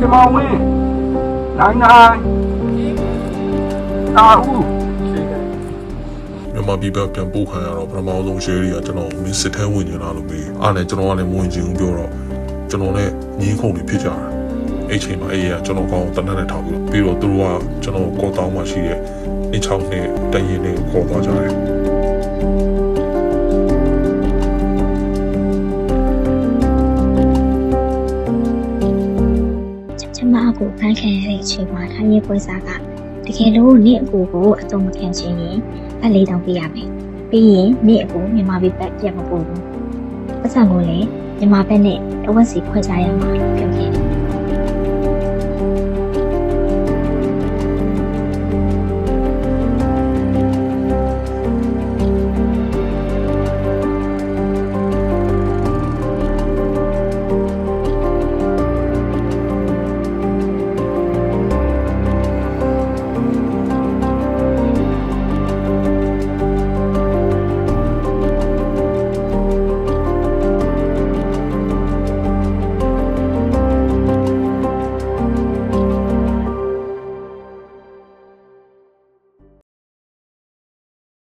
ချမောင်ဝင်းနိုင်တာဦးမြန်မာပြည်ပြန်ပို့ခံရတော့ပထမဆုံး share တွေကကျွန်တော်မင်းစစ်ထဲဝင်နေတာလို့ပြီးအားနဲ့ကျွန်တော်ကလည်းမဝင်ချင်ဘူးပြောတော့ကျွန်တော်နဲ့ငင်းခုန်တွေဖြစ်ကြတာအဲ့ချိန်မှာအဲ့ရကျွန်တော်ကောင်းတနက်နဲ့ထောက်ပြီးတော့သူတို့ကကျွန်တော်ကောတောင်းမှရှိတဲ့အချောင်းနဲ့တရင်နဲ့ခေါ်သွားကြတယ်ကျမအကူဖန်ခံရတဲ့အချိန်မှာထိုင်းရဲပွဲစားကတကယ်လို့နေ့အကူကိုအတုံးမခံချင်ရင်အလေးတောင်ပေးရမယ်။ပြီးရင်နေ့အကူမြန်မာပြည်ဘက်ပြန်မပို့ဘူး။ပတ်စံကိုလည်းမြန်မာဘက်နဲ့တဝက်စီခွဲခြားရမှာဖြစ်ခဲ့တယ်